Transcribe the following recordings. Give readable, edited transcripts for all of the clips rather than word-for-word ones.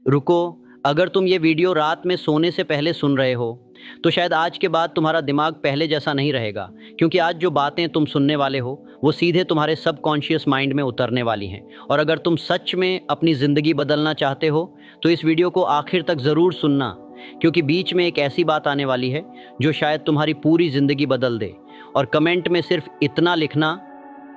रुको, अगर तुम ये वीडियो रात में सोने से पहले सुन रहे हो तो शायद आज के बाद तुम्हारा दिमाग पहले जैसा नहीं रहेगा, क्योंकि आज जो बातें तुम सुनने वाले हो वो सीधे तुम्हारे सबकॉन्शियस माइंड में उतरने वाली हैं। और अगर तुम सच में अपनी ज़िंदगी बदलना चाहते हो तो इस वीडियो को आखिर तक ज़रूर सुनना, क्योंकि बीच में एक ऐसी बात आने वाली है जो शायद तुम्हारी पूरी ज़िंदगी बदल दे। और कमेंट में सिर्फ इतना लिखना,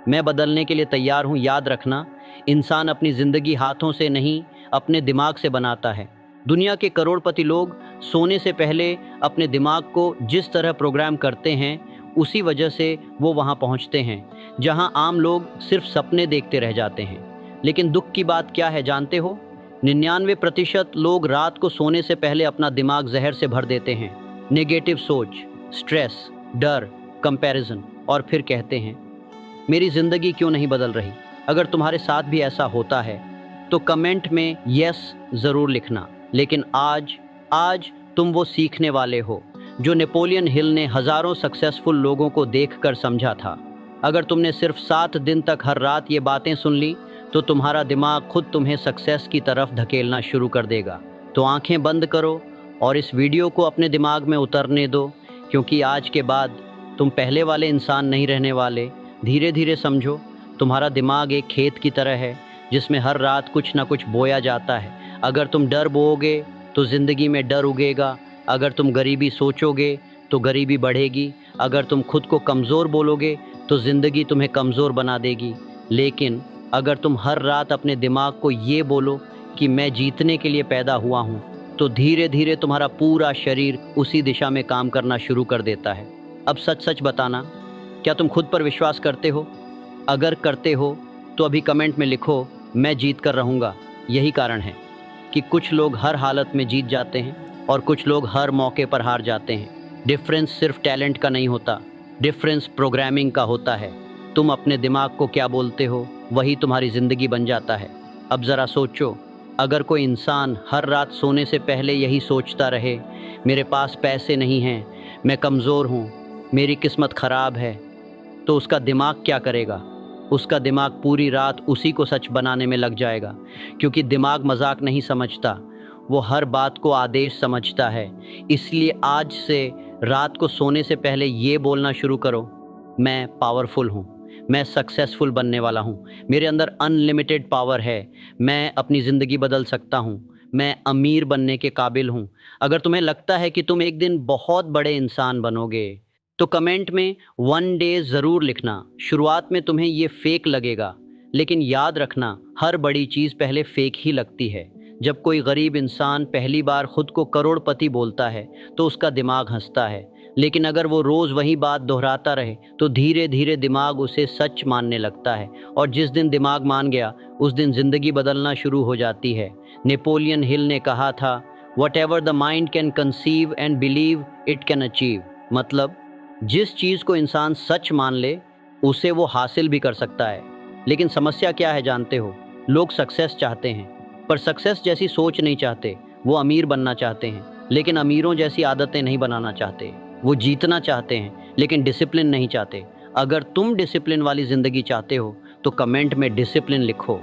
मैं बदलने के लिए तैयार हूँ। याद रखना, इंसान अपनी ज़िंदगी हाथों से नहीं, अपने दिमाग से बनाता है। दुनिया के करोड़पति लोग सोने से पहले अपने दिमाग को जिस तरह प्रोग्राम करते हैं, उसी वजह से वो वहाँ पहुँचते हैं जहाँ आम लोग सिर्फ सपने देखते रह जाते हैं। लेकिन दुख की बात क्या है जानते हो? 99% लोग रात को सोने से पहले अपना दिमाग जहर से भर देते हैं। नेगेटिव सोच, स्ट्रेस, डर, कंपैरिजन, और फिर कहते हैं मेरी ज़िंदगी क्यों नहीं बदल रही। अगर तुम्हारे साथ भी ऐसा होता है तो कमेंट में यस ज़रूर लिखना। लेकिन आज आज तुम वो सीखने वाले हो जो नेपोलियन हिल ने हज़ारों सक्सेसफुल लोगों को देखकर समझा था। अगर तुमने सिर्फ 7 दिन तक हर रात ये बातें सुन ली तो तुम्हारा दिमाग खुद तुम्हें सक्सेस की तरफ धकेलना शुरू कर देगा। तो आंखें बंद करो और इस वीडियो को अपने दिमाग में उतरने दो, क्योंकि आज के बाद तुम पहले वाले इंसान नहीं रहने वाले। धीरे धीरे समझो, तुम्हारा दिमाग एक खेत की तरह है जिसमें हर रात कुछ ना कुछ बोया जाता है। अगर तुम डर बोओगे तो ज़िंदगी में डर उगेगा। अगर तुम गरीबी सोचोगे तो गरीबी बढ़ेगी। अगर तुम खुद को कमज़ोर बोलोगे तो ज़िंदगी तुम्हें कमज़ोर बना देगी। लेकिन अगर तुम हर रात अपने दिमाग को ये बोलो कि मैं जीतने के लिए पैदा हुआ हूँ, तो धीरे धीरे तुम्हारा पूरा शरीर उसी दिशा में काम करना शुरू कर देता है। अब सच सच बताना, क्या तुम खुद पर विश्वास करते हो? अगर करते हो तो अभी कमेंट में लिखो मैं जीत कर रहूँगा। यही कारण है कि कुछ लोग हर हालत में जीत जाते हैं और कुछ लोग हर मौके पर हार जाते हैं। डिफरेंस सिर्फ टैलेंट का नहीं होता, डिफरेंस प्रोग्रामिंग का होता है। तुम अपने दिमाग को क्या बोलते हो वही तुम्हारी ज़िंदगी बन जाता है। अब ज़रा सोचो, अगर कोई इंसान हर रात सोने से पहले यही सोचता रहे मेरे पास पैसे नहीं हैं, मैं कमज़ोर हूँ, मेरी किस्मत ख़राब है, तो उसका दिमाग क्या करेगा? उसका दिमाग पूरी रात उसी को सच बनाने में लग जाएगा, क्योंकि दिमाग मजाक नहीं समझता, वो हर बात को आदेश समझता है। इसलिए आज से रात को सोने से पहले ये बोलना शुरू करो, मैं पावरफुल हूँ, मैं सक्सेसफुल बनने वाला हूँ, मेरे अंदर अनलिमिटेड पावर है, मैं अपनी ज़िंदगी बदल सकता हूँ, मैं अमीर बनने के काबिल हूँ। अगर तुम्हें लगता है कि तुम एक दिन बहुत बड़े इंसान बनोगे तो कमेंट में 1 डे ज़रूर लिखना। शुरुआत में तुम्हें ये फेक लगेगा, लेकिन याद रखना हर बड़ी चीज़ पहले फेक ही लगती है। जब कोई गरीब इंसान पहली बार खुद को करोड़पति बोलता है तो उसका दिमाग हंसता है, लेकिन अगर वो रोज़ वही बात दोहराता रहे तो धीरे धीरे दिमाग उसे सच मानने लगता है। और जिस दिन दिमाग मान गया उस दिन ज़िंदगी बदलना शुरू हो जाती है। नेपोलियन हिल ने कहा था, what ever the mind can conceive and believe it can achieve. मतलब जिस चीज़ को इंसान सच मान ले उसे वो हासिल भी कर सकता है। लेकिन समस्या क्या है जानते हो? लोग सक्सेस चाहते हैं पर सक्सेस जैसी सोच नहीं चाहते। वो अमीर बनना चाहते हैं लेकिन अमीरों जैसी आदतें नहीं बनाना चाहते। वो जीतना चाहते हैं लेकिन डिसिप्लिन नहीं चाहते। अगर तुम डिसिप्लिन वाली ज़िंदगी चाहते हो तो कमेंट में डिसिप्लिन लिखो।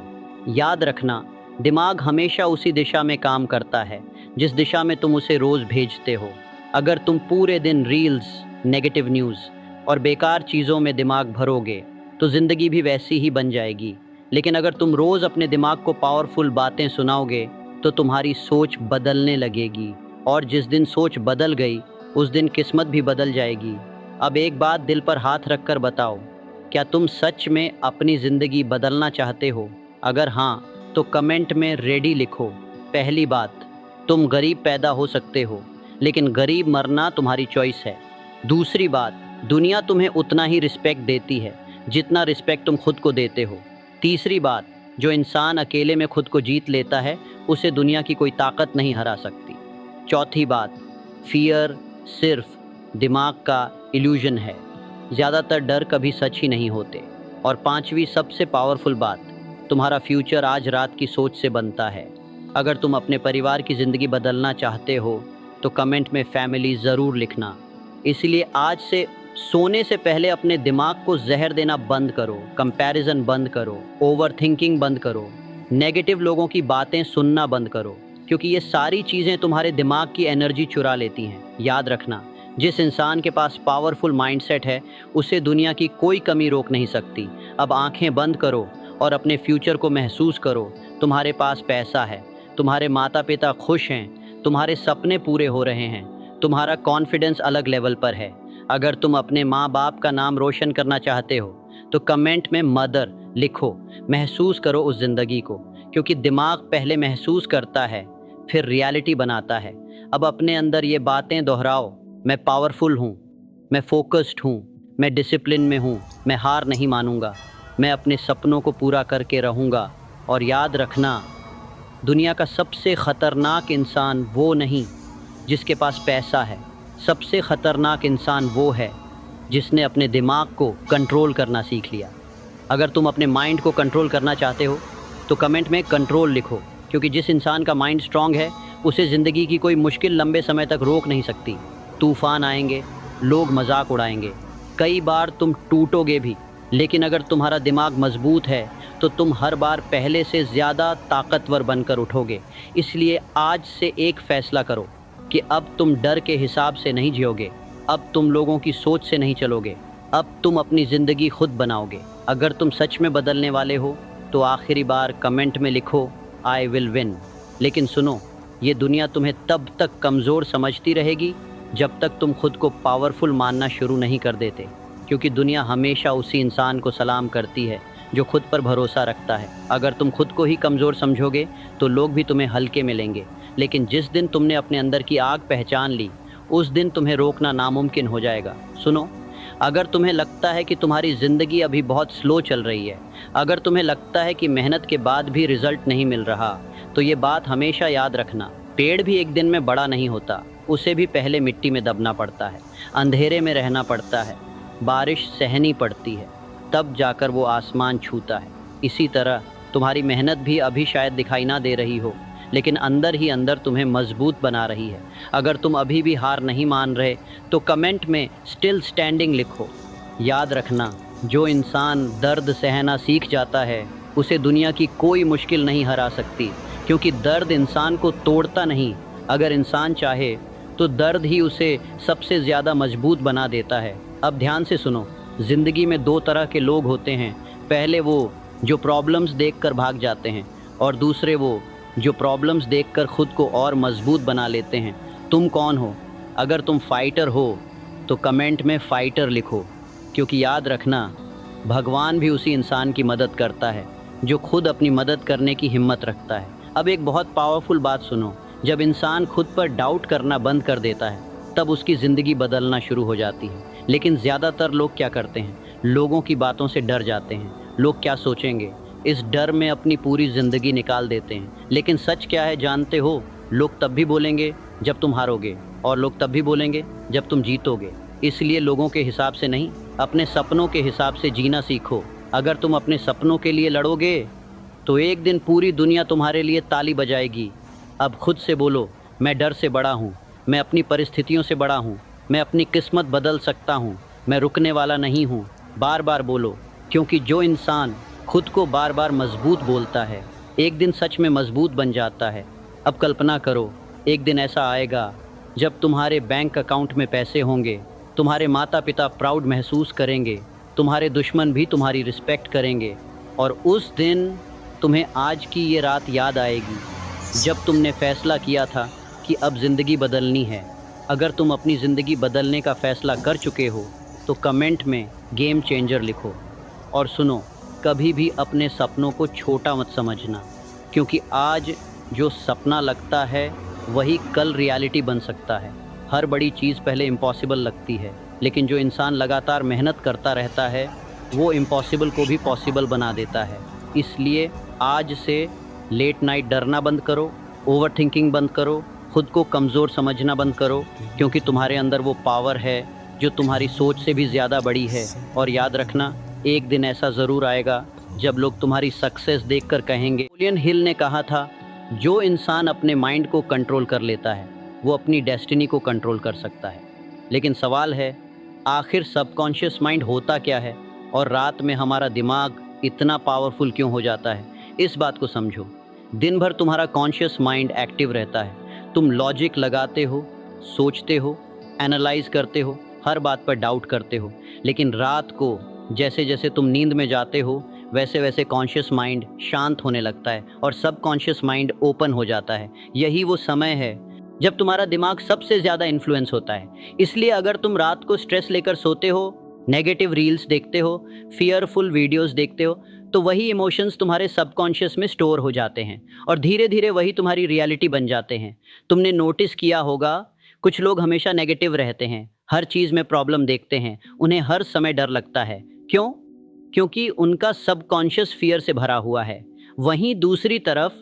याद रखना, दिमाग हमेशा उसी दिशा में काम करता है जिस दिशा में तुम उसे रोज़ भेजते हो। अगर तुम पूरे दिन रील्स, नेगेटिव न्यूज़ और बेकार चीज़ों में दिमाग भरोगे तो ज़िंदगी भी वैसी ही बन जाएगी। लेकिन अगर तुम रोज़ अपने दिमाग को पावरफुल बातें सुनाओगे तो तुम्हारी सोच बदलने लगेगी, और जिस दिन सोच बदल गई उस दिन किस्मत भी बदल जाएगी। अब एक बात दिल पर हाथ रख कर बताओ, क्या तुम सच में अपनी ज़िंदगी बदलना चाहते हो? अगर हाँ तो कमेंट में रेडी लिखो। पहली बात, तुम गरीब पैदा हो सकते हो लेकिन गरीब मरना तुम्हारी चॉइस है। दूसरी बात, दुनिया तुम्हें उतना ही रिस्पेक्ट देती है जितना रिस्पेक्ट तुम खुद को देते हो। तीसरी बात, जो इंसान अकेले में खुद को जीत लेता है उसे दुनिया की कोई ताकत नहीं हरा सकती। चौथी बात, फियर सिर्फ दिमाग का इल्यूजन है, ज़्यादातर डर कभी सच ही नहीं होते। और पांचवी सबसे पावरफुल बात, तुम्हारा फ्यूचर आज रात की सोच से बनता है। अगर तुम अपने परिवार की ज़िंदगी बदलना चाहते हो तो कमेंट में फैमिली ज़रूर लिखना। इसलिए आज से सोने से पहले अपने दिमाग को जहर देना बंद करो, कंपैरिजन बंद करो, ओवर थिंकिंग बंद करो, नेगेटिव लोगों की बातें सुनना बंद करो। क्योंकि ये सारी चीज़ें तुम्हारे दिमाग की एनर्जी चुरा लेती हैं। याद रखना, जिस इंसान के पास पावरफुल माइंडसेट है उसे दुनिया की कोई कमी रोक नहीं सकती। अब आंखें बंद करो और अपने फ्यूचर को महसूस करो। तुम्हारे पास पैसा है, तुम्हारे माता पिता खुश हैं, तुम्हारे सपने पूरे हो रहे हैं, तुम्हारा कॉन्फिडेंस अलग लेवल पर है। अगर तुम अपने माँ बाप का नाम रोशन करना चाहते हो तो कमेंट में मदर लिखो। महसूस करो उस ज़िंदगी को, क्योंकि दिमाग पहले महसूस करता है फिर रियलिटी बनाता है। अब अपने अंदर ये बातें दोहराओ, मैं पावरफुल हूँ, मैं फोकस्ड हूँ, मैं डिसिप्लिन में हूँ, मैं हार नहीं मानूंगा, मैं अपने सपनों को पूरा करके रहूँगा। और याद रखना, दुनिया का सबसे ख़तरनाक इंसान वो नहीं जिसके पास पैसा है, सबसे ख़तरनाक इंसान वो है जिसने अपने दिमाग को कंट्रोल करना सीख लिया। अगर तुम अपने माइंड को कंट्रोल करना चाहते हो तो कमेंट में कंट्रोल लिखो, क्योंकि जिस इंसान का माइंड स्ट्रांग है उसे ज़िंदगी की कोई मुश्किल लंबे समय तक रोक नहीं सकती। तूफ़ान आएंगे, लोग मजाक उड़ाएंगे, कई बार तुम टूटोगे भी, लेकिन अगर तुम्हारा दिमाग मजबूत है तो तुम हर बार पहले से ज़्यादा ताकतवर बनकर उठोगे। इसलिए आज से एक फ़ैसला करो कि अब तुम डर के हिसाब से नहीं जियोगे, अब तुम लोगों की सोच से नहीं चलोगे, अब तुम अपनी ज़िंदगी खुद बनाओगे। अगर तुम सच में बदलने वाले हो तो आखिरी बार कमेंट में लिखो आई विल विन। लेकिन सुनो, ये दुनिया तुम्हें तब तक कमज़ोर समझती रहेगी जब तक तुम खुद को पावरफुल मानना शुरू नहीं कर देते, क्योंकि दुनिया हमेशा उसी इंसान को सलाम करती है जो खुद पर भरोसा रखता है। अगर तुम खुद को ही कमज़ोर समझोगे तो लोग भी तुम्हें हल्के मिलेंगे, लेकिन जिस दिन तुमने अपने अंदर की आग पहचान ली उस दिन तुम्हें रोकना नामुमकिन हो जाएगा। सुनो, अगर तुम्हें लगता है कि तुम्हारी ज़िंदगी अभी बहुत स्लो चल रही है, अगर तुम्हें लगता है कि मेहनत के बाद भी रिज़ल्ट नहीं मिल रहा, तो ये बात हमेशा याद रखना, पेड़ भी एक दिन में बड़ा नहीं होता, उसे भी पहले मिट्टी में दबना पड़ता है, अंधेरे में रहना पड़ता है, बारिश सहनी पड़ती है, तब जाकर वो आसमान छूता है। इसी तरह तुम्हारी मेहनत भी अभी शायद दिखाई ना दे रही हो, लेकिन अंदर ही अंदर तुम्हें मजबूत बना रही है। अगर तुम अभी भी हार नहीं मान रहे तो कमेंट में स्टिल स्टैंडिंग लिखो। याद रखना, जो इंसान दर्द सहना सीख जाता है उसे दुनिया की कोई मुश्किल नहीं हरा सकती, क्योंकि दर्द इंसान को तोड़ता नहीं, अगर इंसान चाहे तो दर्द ही उसे सबसे ज़्यादा मजबूत बना देता है। अब ध्यान से सुनो, ज़िंदगी में दो तरह के लोग होते हैं, पहले वो जो प्रॉब्लम्स देखकर भाग जाते हैं और दूसरे वो जो प्रॉब्लम्स देखकर खुद को और मजबूत बना लेते हैं। तुम कौन हो? अगर तुम फाइटर हो तो कमेंट में फाइटर लिखो, क्योंकि याद रखना, भगवान भी उसी इंसान की मदद करता है जो खुद अपनी मदद करने की हिम्मत रखता है। अब एक बहुत पावरफुल बात सुनो, जब इंसान खुद पर डाउट करना बंद कर देता है तब उसकी ज़िंदगी बदलना शुरू हो जाती है। लेकिन ज़्यादातर लोग क्या करते हैं, लोगों की बातों से डर जाते हैं, लोग क्या सोचेंगे, इस डर में अपनी पूरी ज़िंदगी निकाल देते हैं। लेकिन सच क्या है जानते हो, लोग तब भी बोलेंगे जब तुम हारोगे और लोग तब भी बोलेंगे जब तुम जीतोगे। इसलिए लोगों के हिसाब से नहीं, अपने सपनों के हिसाब से जीना सीखो। अगर तुम अपने सपनों के लिए लड़ोगे तो एक दिन पूरी दुनिया तुम्हारे लिए ताली बजाएगी। अब खुद से बोलो, मैं डर से बड़ा हूँ, मैं अपनी परिस्थितियों से बड़ा हूँ, मैं अपनी किस्मत बदल सकता हूँ, मैं रुकने वाला नहीं हूँ। बार बार बोलो, क्योंकि जो इंसान खुद को बार बार मजबूत बोलता है एक दिन सच में मजबूत बन जाता है। अब कल्पना करो, एक दिन ऐसा आएगा जब तुम्हारे बैंक अकाउंट में पैसे होंगे, तुम्हारे माता पिता प्राउड महसूस करेंगे, तुम्हारे दुश्मन भी तुम्हारी रिस्पेक्ट करेंगे, और उस दिन तुम्हें आज की ये रात याद आएगी जब तुमने फ़ैसला किया था कि अब ज़िंदगी बदलनी है। अगर तुम अपनी ज़िंदगी बदलने का फ़ैसला कर चुके हो तो कमेंट में गेम चेंजर लिखो। और सुनो, कभी भी अपने सपनों को छोटा मत समझना, क्योंकि आज जो सपना लगता है वही कल रियलिटी बन सकता है। हर बड़ी चीज़ पहले इम्पॉसिबल लगती है, लेकिन जो इंसान लगातार मेहनत करता रहता है वो इम्पॉसिबल को भी पॉसिबल बना देता है। इसलिए आज से लेट नाइट डरना बंद करो, ओवर थिंकिंग बंद करो, खुद को कमज़ोर समझना बंद करो, क्योंकि तुम्हारे अंदर वो पावर है जो तुम्हारी सोच से भी ज़्यादा बड़ी है। और याद रखना, एक दिन ऐसा ज़रूर आएगा जब लोग तुम्हारी सक्सेस देखकर कहेंगे। नेपोलियन हिल ने कहा था, जो इंसान अपने माइंड को कंट्रोल कर लेता है वो अपनी डेस्टिनी को कंट्रोल कर सकता है। लेकिन सवाल है, आखिर सबकॉन्शियस माइंड होता क्या है और रात में हमारा दिमाग इतना पावरफुल क्यों हो जाता है? इस बात को समझो। दिन भर तुम्हारा कॉन्शियस माइंड एक्टिव रहता है। तुम लॉजिक लगाते हो, सोचते हो, एनालाइज करते हो, हर बात पर डाउट करते हो। लेकिन रात को जैसे जैसे तुम नींद में जाते हो वैसे वैसे कॉन्शियस माइंड शांत होने लगता है और सब कॉन्शियस माइंड ओपन हो जाता है। यही वो समय है जब तुम्हारा दिमाग सबसे ज़्यादा इन्फ्लुएंस होता है। इसलिए अगर तुम रात को स्ट्रेस लेकर सोते हो, नेगेटिव रील्स देखते हो, फियरफुल वीडियोस देखते हो, तो वही इमोशंस तुम्हारे सबकॉन्शियस में स्टोर हो जाते हैं और धीरे धीरे वही तुम्हारी रियलिटी बन जाते हैं। तुमने नोटिस किया होगा, कुछ लोग हमेशा नेगेटिव रहते हैं, हर चीज़ में प्रॉब्लम देखते हैं, उन्हें हर समय डर लगता है। क्यों? क्योंकि उनका सबकॉन्शियस फियर से भरा हुआ है। वहीं दूसरी तरफ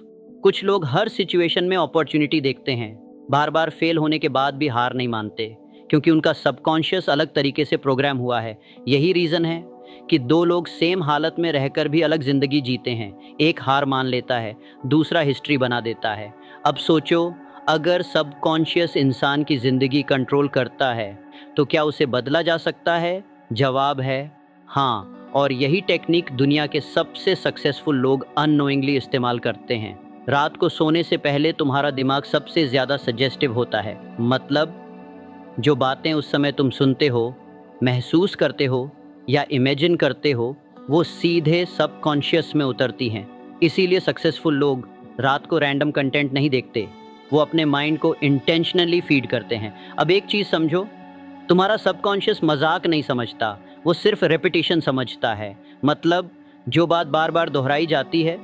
कुछ लोग हर सिचुएशन में अपॉर्चुनिटी देखते हैं, बार बार फेल होने के बाद भी हार नहीं मानते, क्योंकि उनका सबकॉन्शियस अलग तरीके से प्रोग्राम हुआ है। यही रीज़न है कि दो लोग सेम हालत में रहकर भी अलग ज़िंदगी जीते हैं। एक हार मान लेता है, दूसरा हिस्ट्री बना देता है। अब सोचो, अगर सबकॉन्शियस इंसान की ज़िंदगी कंट्रोल करता है तो क्या उसे बदला जा सकता है? जवाब है हाँ, और यही टेक्निक दुनिया के सबसे सक्सेसफुल लोग अननोइंगली इस्तेमाल करते हैं। रात को सोने से पहले तुम्हारा दिमाग सबसे ज़्यादा सजेस्टिव होता है। मतलब जो बातें उस समय तुम सुनते हो, महसूस करते हो या इमेजिन करते हो, वो सीधे सबकॉन्शियस में उतरती हैं। इसीलिए सक्सेसफुल लोग रात को रैंडम कंटेंट नहीं देखते, वो अपने माइंड को इंटेंशनली फीड करते हैं। अब एक चीज़ समझो, तुम्हारा सबकॉन्शियस मजाक नहीं समझता, वो सिर्फ रेपिटेशन समझता है। मतलब जो बात बार बार दोहराई जाती है,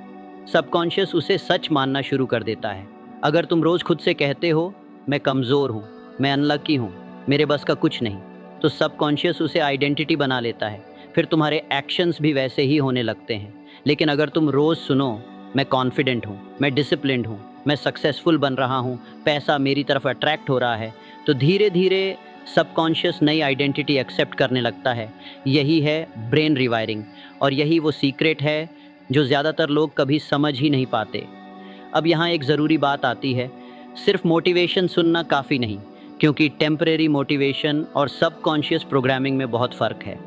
सबकॉन्शियस उसे सच मानना शुरू कर देता है। अगर तुम रोज़ खुद से कहते हो मैं कमज़ोर हूँ, मैं अनलकी हूँ, मेरे बस का कुछ नहीं, तो सबकॉन्शियस उसे आइडेंटिटी बना लेता है। फिर तुम्हारे एक्शंस भी वैसे ही होने लगते हैं। लेकिन अगर तुम रोज़ सुनो मैं कॉन्फिडेंट हूँ, मैं डिसिप्लिन्ड हूँ, मैं सक्सेसफुल बन रहा हूँ, पैसा मेरी तरफ अट्रैक्ट हो रहा है, तो धीरे धीरे सबकॉन्शियस नई आइडेंटिटी एक्सेप्ट करने लगता है। यही है ब्रेन रिवायरिंग, और यही वो सीक्रेट है जो ज़्यादातर लोग कभी समझ ही नहीं पाते। अब यहाँ एक ज़रूरी बात आती है, सिर्फ मोटिवेशन सुनना काफ़ी नहीं, क्योंकि टेम्परेरी मोटिवेशन और सबकॉन्शियस प्रोग्रामिंग में बहुत फ़र्क है।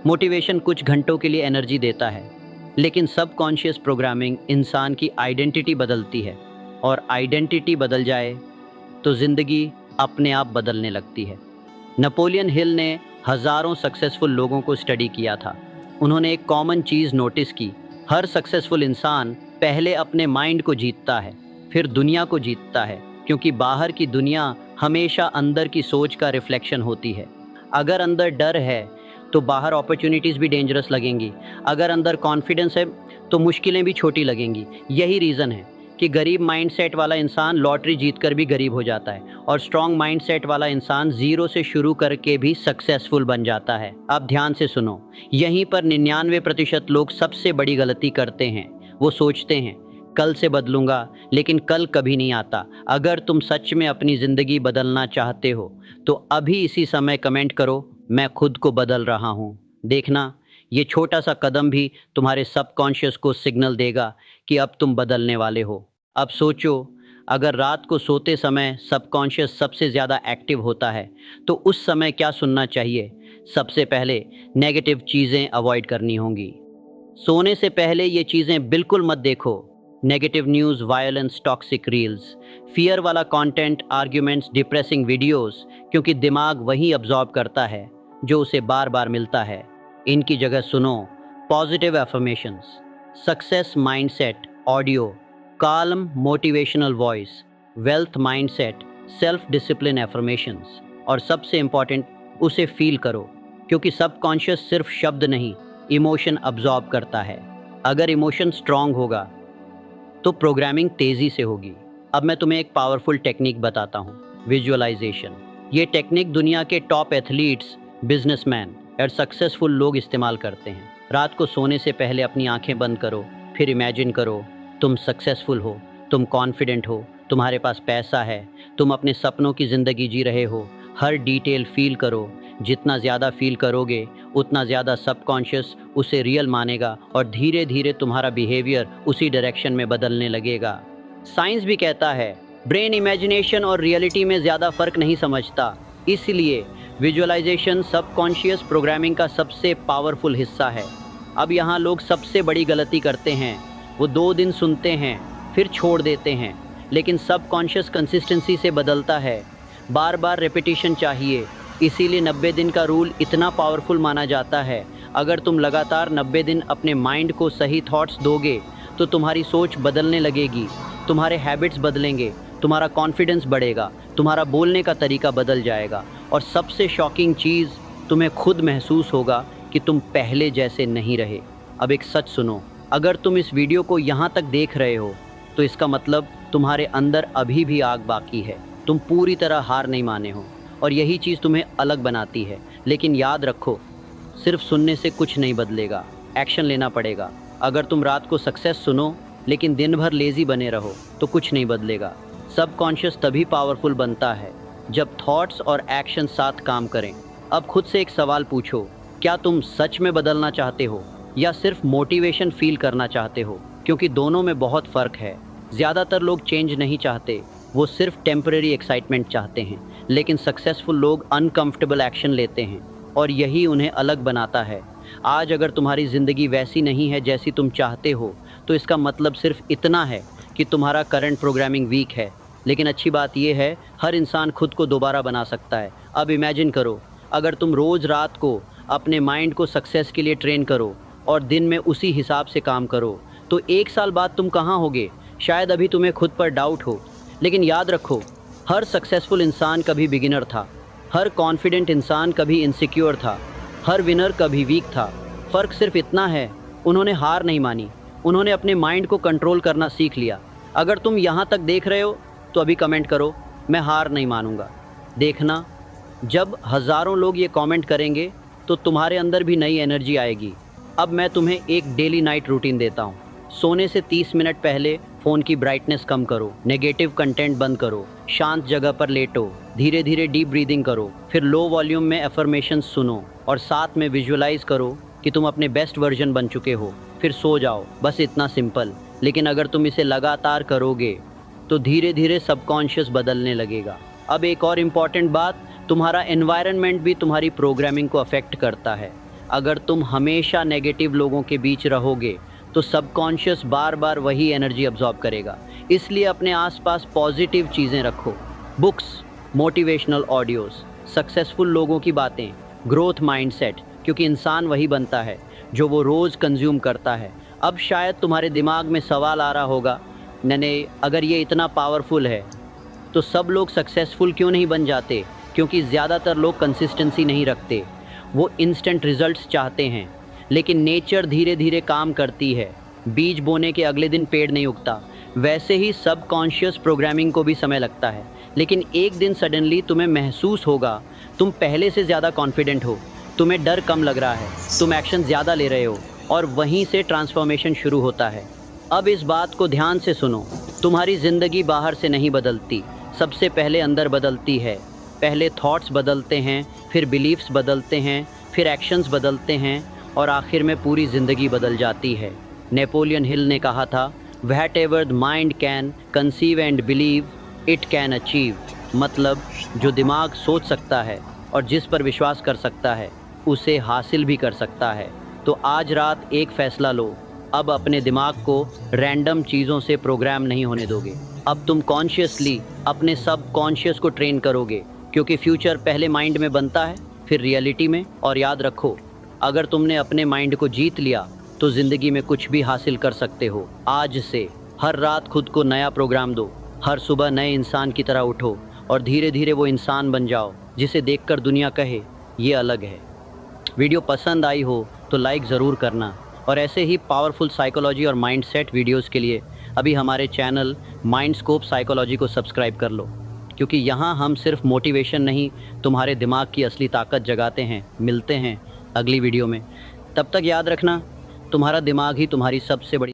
मोटिवेशन कुछ घंटों के लिए एनर्जी देता है, लेकिन सबकॉन्शियस प्रोग्रामिंग इंसान की आइडेंटिटी बदलती है, और आइडेंटिटी बदल जाए तो ज़िंदगी अपने आप बदलने लगती है। नेपोलियन हिल ने हज़ारों सक्सेसफुल लोगों को स्टडी किया था। उन्होंने एक कॉमन चीज़ नोटिस की, हर सक्सेसफुल इंसान पहले अपने माइंड को जीतता है, फिर दुनिया को जीतता है, क्योंकि बाहर की दुनिया हमेशा अंदर की सोच का रिफ्लेक्शन होती है। अगर अंदर डर है तो बाहर अपॉर्चुनिटीज़ भी डेंजरस लगेंगी, अगर अंदर कॉन्फिडेंस है तो मुश्किलें भी छोटी लगेंगी। यही रीज़न है कि गरीब माइंडसेट वाला इंसान लॉटरी जीतकर भी गरीब हो जाता है, और स्ट्रॉन्ग माइंडसेट वाला इंसान ज़ीरो से शुरू करके भी सक्सेसफुल बन जाता है। अब ध्यान से सुनो, यहीं पर 99% लोग सबसे बड़ी गलती करते हैं। वो सोचते हैं कल से बदलूंगा, लेकिन कल कभी नहीं आता। अगर तुम सच में अपनी ज़िंदगी बदलना चाहते हो तो अभी इसी समय कमेंट करो, मैं खुद को बदल रहा हूँ। देखना, ये छोटा सा कदम भी तुम्हारे सबकॉन्शियस को सिग्नल देगा कि अब तुम बदलने वाले हो। अब सोचो, अगर रात को सोते समय सबकॉन्शियस सबसे ज़्यादा एक्टिव होता है तो उस समय क्या सुनना चाहिए? सबसे पहले नेगेटिव चीज़ें अवॉइड करनी होंगी। सोने से पहले ये चीज़ें बिल्कुल मत देखो। Negative news, violence, toxic reels, fear वाला कंटेंट, आर्ग्यूमेंट्स, डिप्रेसिंग वीडियोस, क्योंकि दिमाग वही अब्जॉर्ब करता है जो उसे बार बार मिलता है। इनकी जगह सुनो positive affirmations, success mindset audio, calm motivational voice, wealth mindset, self discipline affirmations, और सबसे इम्पॉर्टेंट, उसे फील करो, क्योंकि सबकॉन्शियस सिर्फ शब्द नहीं, इमोशन अब्जॉर्ब करता है। अगर इमोशन स्ट्रांग होगा तो प्रोग्रामिंग तेज़ी से होगी। अब मैं तुम्हें एक पावरफुल टेक्निक बताता हूँ, विजुअलाइजेशन। ये टेक्निक दुनिया के टॉप एथलीट्स, बिजनेसमैन और सक्सेसफुल लोग इस्तेमाल करते हैं। रात को सोने से पहले अपनी आंखें बंद करो, फिर इमेजिन करो तुम सक्सेसफुल हो, तुम कॉन्फिडेंट हो, तुम्हारे पास पैसा है, तुम अपने सपनों की ज़िंदगी जी रहे हो। हर डिटेल फील करो। जितना ज़्यादा फील करोगे उतना ज़्यादा सबकॉन्शियस उसे रियल मानेगा, और धीरे धीरे तुम्हारा बिहेवियर उसी डायरेक्शन में बदलने लगेगा। साइंस भी कहता है ब्रेन इमेजिनेशन और रियलिटी में ज़्यादा फ़र्क नहीं समझता, इसलिए विजुअलाइजेशन सबकॉन्शियस प्रोग्रामिंग का सबसे पावरफुल हिस्सा है। अब यहाँ लोग सबसे बड़ी गलती करते हैं, वो 2 दिन सुनते हैं, फिर छोड़ देते हैं, लेकिन सबकॉन्शियस कंसिस्टेंसी से बदलता है। बार बार रिपीटिशन चाहिए, इसीलिए 90 दिन का रूल इतना पावरफुल माना जाता है। अगर तुम लगातार 90 दिन अपने माइंड को सही थॉट्स दोगे तो तुम्हारी सोच बदलने लगेगी, तुम्हारे हैबिट्स बदलेंगे, तुम्हारा कॉन्फिडेंस बढ़ेगा, तुम्हारा बोलने का तरीका बदल जाएगा, और सबसे शॉकिंग चीज़, तुम्हें खुद महसूस होगा कि तुम पहले जैसे नहीं रहे। अब एक सच सुनो, अगर तुम इस वीडियो को यहाँ तक देख रहे हो तो इसका मतलब तुम्हारे अंदर अभी भी आग बाकी है। तुम पूरी तरह हार नहीं माने हो, और यही चीज़ तुम्हें अलग बनाती है। लेकिन याद रखो, सिर्फ सुनने से कुछ नहीं बदलेगा, एक्शन लेना पड़ेगा। अगर तुम रात को सक्सेस सुनो लेकिन दिन भर लेज़ी बने रहो तो कुछ नहीं बदलेगा। सबकॉन्शियस तभी पावरफुल बनता है जब थॉट्स और एक्शन साथ काम करें। अब खुद से एक सवाल पूछो, क्या तुम सच में बदलना चाहते हो या सिर्फ मोटिवेशन फील करना चाहते हो? क्योंकि दोनों में बहुत फ़र्क है। ज़्यादातर लोग चेंज नहीं चाहते, वो सिर्फ टेम्परेरी एक्साइटमेंट चाहते हैं। लेकिन सक्सेसफुल लोग अनकंफर्टेबल एक्शन लेते हैं, और यही उन्हें अलग बनाता है। आज अगर तुम्हारी ज़िंदगी वैसी नहीं है जैसी तुम चाहते हो तो इसका मतलब सिर्फ इतना है कि तुम्हारा करंट प्रोग्रामिंग वीक है। लेकिन अच्छी बात यह है, हर इंसान खुद को दोबारा बना सकता है। अब इमेजिन करो, अगर तुम रोज़ रात को अपने माइंड को सक्सेस के लिए ट्रेन करो और दिन में उसी हिसाब से काम करो, तो 1 साल बाद तुम कहाँ होगे? शायद अभी तुम्हें खुद पर डाउट हो। लेकिन याद रखो, हर सक्सेसफुल इंसान कभी बिगिनर था, हर कॉन्फिडेंट इंसान कभी इनसिक्योर था, हर विनर कभी वीक था। फ़र्क सिर्फ इतना है, उन्होंने हार नहीं मानी, उन्होंने अपने माइंड को कंट्रोल करना सीख लिया। अगर तुम यहाँ तक देख रहे हो तो अभी कमेंट करो, मैं हार नहीं मानूंगा। देखना, जब हज़ारों लोग ये कमेंट करेंगे तो तुम्हारे अंदर भी नई एनर्जी आएगी। अब मैं तुम्हें एक डेली नाइट रूटीन देता हूँ। सोने से 30 मिनट पहले फ़ोन की ब्राइटनेस कम करो, नेगेटिव कंटेंट बंद करो, शांत जगह पर लेटो, धीरे धीरे डीप ब्रीदिंग करो, फिर लो वॉल्यूम में एफर्मेशंस सुनो, और साथ में विजुअलाइज करो कि तुम अपने बेस्ट वर्जन बन चुके हो। फिर सो जाओ, बस इतना सिंपल। लेकिन अगर तुम इसे लगातार करोगे तो धीरे धीरे सबकॉन्शियस बदलने लगेगा। अब एक और इम्पॉर्टेंट बात, तुम्हारा एनवायरनमेंट भी तुम्हारी प्रोग्रामिंग को अफेक्ट करता है। अगर तुम हमेशा नेगेटिव लोगों के बीच रहोगे तो सबकॉन्शियस बार बार वही एनर्जी अब्जॉर्ब करेगा। इसलिए अपने आसपास पॉजिटिव चीज़ें रखो, बुक्स, मोटिवेशनल ऑडियोज़, सक्सेसफुल लोगों की बातें, ग्रोथ माइंडसेट, क्योंकि इंसान वही बनता है जो वो रोज़ कंज्यूम करता है। अब शायद तुम्हारे दिमाग में सवाल आ रहा होगा, नहीं, अगर ये इतना पावरफुल है तो सब लोग सक्सेसफुल क्यों नहीं बन जाते? क्योंकि ज़्यादातर लोग कंसिस्टेंसी नहीं रखते, वो इंस्टेंट रिजल्ट्स चाहते हैं। लेकिन नेचर धीरे धीरे काम करती है, बीज बोने के अगले दिन पेड़ नहीं उगता। वैसे ही सबकॉन्शियस प्रोग्रामिंग को भी समय लगता है, लेकिन एक दिन सडनली तुम्हें महसूस होगा तुम पहले से ज़्यादा कॉन्फिडेंट हो, तुम्हें डर कम लग रहा है, तुम एक्शन ज़्यादा ले रहे हो, और वहीं से ट्रांसफॉर्मेशन शुरू होता है। अब इस बात को ध्यान से सुनो, तुम्हारी ज़िंदगी बाहर से नहीं बदलती, सबसे पहले अंदर बदलती है। पहले थॉट्स बदलते हैं, फिर बिलीफ्स बदलते हैं, फिर एक्शंस बदलते हैं, और आखिर में पूरी ज़िंदगी बदल जाती है। नेपोलियन हिल ने कहा था, whatever the mind can conceive and believe it can achieve. मतलब जो दिमाग सोच सकता है और जिस पर विश्वास कर सकता है उसे हासिल भी कर सकता है। तो आज रात एक फ़ैसला लो, अब अपने दिमाग को रैंडम चीज़ों से प्रोग्राम नहीं होने दोगे। अब तुम कॉन्शियसली अपने सब कॉन्शियस को ट्रेन करोगे, क्योंकि फ्यूचर पहले माइंड में बनता है, फिर रियलिटी में। और याद रखो, अगर तुमने अपने माइंड को जीत लिया तो ज़िंदगी में कुछ भी हासिल कर सकते हो। आज से हर रात खुद को नया प्रोग्राम दो, हर सुबह नए इंसान की तरह उठो, और धीरे धीरे वो इंसान बन जाओ जिसे देखकर दुनिया कहे ये अलग है। वीडियो पसंद आई हो तो लाइक ज़रूर करना, और ऐसे ही पावरफुल साइकोलॉजी और माइंडसेट वीडियोस के लिए अभी हमारे चैनल माइंडस्कोप साइकोलॉजी को सब्सक्राइब कर लो, क्योंकि यहाँ हम सिर्फ मोटिवेशन नहीं, तुम्हारे दिमाग की असली ताकत जगाते हैं। मिलते हैं अगली वीडियो में, तब तक याद रखना, तुम्हारा दिमाग ही तुम्हारी सबसे बड़ी